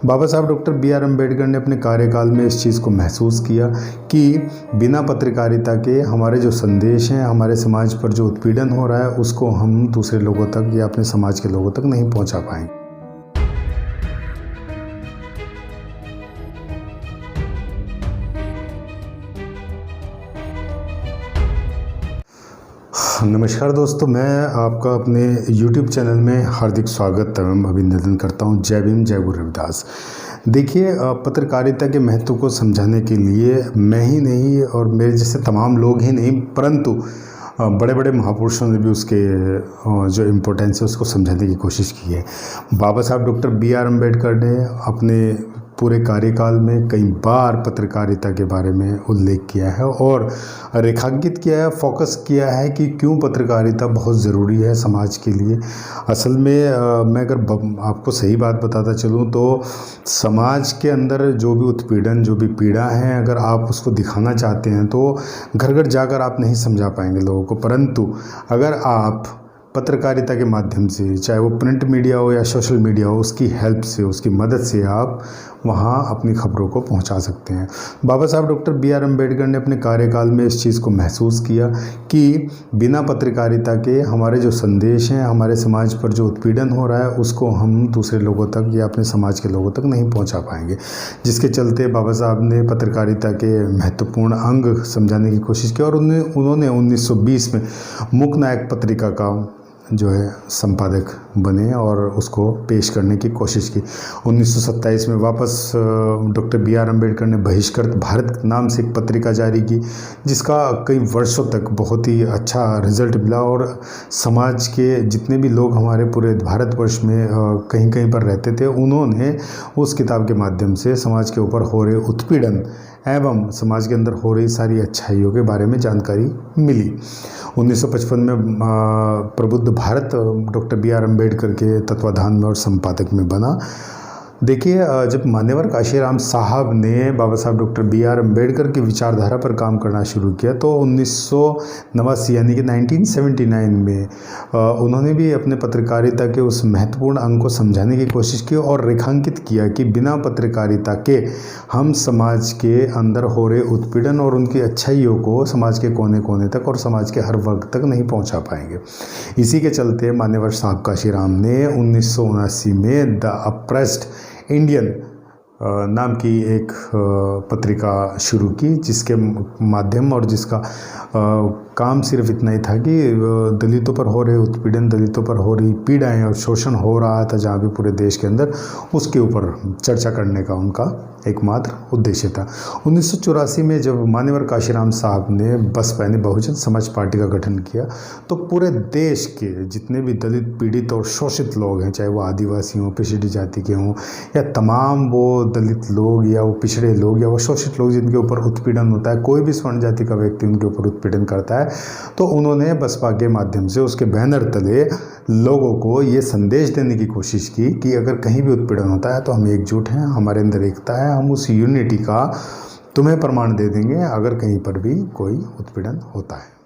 बाबा साहब doctor B R. Ambedkar ने अपने कार्यकाल में इस चीज़ को महसूस किया कि बिना पत्रकारिता के हमारे जो संदेश हैं, हमारे समाज पर जो उत्पीड़न हो रहा है, उसको हम दूसरे लोगों तक या अपने समाज के लोगों तक नहीं पहुंचा पाएंगे। नमस्कार दोस्तों, मैं आपका अपने YouTube चैनल में हार्दिक स्वागत एवं अभिनंदन करता हूं। जय भीम, जय गुरु रविदास। देखिए, पत्रकारिता के महत्व को समझाने के लिए मैं ही नहीं और मेरे जैसे तमाम लोग ही नहीं, परंतु बड़े बड़े महापुरुषों ने भी उसके जो इम्पोर्टेंस है उसको समझाने की कोशिश की है। बाबा साहब डॉक्टर बी.आर. अम्बेडकर ने अपने पूरे कार्यकाल में कई बार पत्रकारिता के बारे में उल्लेख किया है और रेखांकित किया है, फोकस किया है कि क्यों पत्रकारिता बहुत ज़रूरी है समाज के लिए। असल में मैं अगर आपको सही बात बताता चलूँ तो समाज के अंदर जो भी उत्पीड़न, जो भी पीड़ा है, अगर आप उसको दिखाना चाहते हैं तो घर घर जाकर आप नहीं समझा पाएंगे लोगों को, परंतु अगर आप पत्रकारिता के माध्यम से, चाहे वो प्रिंट मीडिया हो या सोशल मीडिया हो, उसकी हेल्प से, उसकी मदद से आप वहाँ अपनी खबरों को पहुँचा सकते हैं। बाबा साहब डॉक्टर बी.आर. अम्बेडकर ने अपने कार्यकाल में इस चीज़ को महसूस किया कि बिना पत्रकारिता के हमारे जो संदेश हैं, हमारे समाज पर जो उत्पीड़न हो रहा है, उसको हम दूसरे लोगों तक या अपने समाज के लोगों तक नहीं पहुँचा पाएंगे। जिसके चलते बाबा साहब ने पत्रकारिता के महत्वपूर्ण अंग समझाने की कोशिश की और उन्होंने 1920 में मूक नायक पत्रिका का जो है संपादक बने और उसको पेश करने की कोशिश की। 1927 में वापस डॉक्टर बी.आर. अम्बेडकर ने बहिष्कृत भारत नाम से एक पत्रिका जारी की, जिसका कई वर्षों तक बहुत ही अच्छा रिजल्ट मिला और समाज के जितने भी लोग हमारे पूरे भारतवर्ष में कहीं कहीं पर रहते थे, उन्होंने उस किताब के माध्यम से समाज के ऊपर हो रहे उत्पीड़न एवं समाज के अंदर हो रही सारी अच्छाइयों के बारे में जानकारी मिली। 1955 में प्रबुद्ध भारत डॉक्टर बी.आर. अम्बेडकर के तत्वाधान में और संपादक में बना। देखिए, जब मान्यवर काशीराम साहब ने बाबा साहब डॉक्टर बी.आर. अम्बेडकर की विचारधारा पर काम करना शुरू किया तो 1989 यानी कि 1979 में उन्होंने भी अपने पत्रकारिता के उस महत्वपूर्ण अंग को समझाने की कोशिश की और रेखांकित किया कि बिना पत्रकारिता के हम समाज के अंदर हो रहे उत्पीड़न और उनकी अच्छाइयों को समाज के कोने कोने तक और समाज के हर वर्ग तक नहीं पहुंचा पाएंगे। इसी के चलते मान्यवर साहब काशीराम ने 1979 में द अप्रेस्ड इंडियन नाम की एक पत्रिका शुरू की, जिसके माध्यम और जिसका काम सिर्फ इतना ही था कि दलितों पर हो रहे उत्पीड़न, दलितों पर हो रही पीड़ाएं और शोषण हो रहा था जहाँ भी पूरे देश के अंदर, उसके ऊपर चर्चा करने का उनका एकमात्र उद्देश्य था। 1984 में जब मान्यवर काशीराम साहब ने बसपा यानी बहुजन समाज पार्टी का गठन किया तो पूरे देश के जितने भी दलित, पीड़ित और शोषित लोग हैं, चाहे वो आदिवासी हों, पिछड़ी जाति के हों या तमाम वो दलित लोग या वो पिछड़े लोग या वो शोषित लोग जिनके ऊपर उत्पीड़न होता है, कोई भी स्वर्ण जाति का व्यक्ति उनके ऊपर उत्पीड़न करता है, तो उन्होंने बसपा के माध्यम से उसके बैनर तले लोगों को ये संदेश देने की कोशिश की कि अगर कहीं भी उत्पीड़न होता है तो हम एकजुट हैं, हमारे अंदर एकता है, हम उस यूनिटी का तुम्हें प्रमाण दे देंगे अगर कहीं पर भी कोई उत्पीड़न होता है।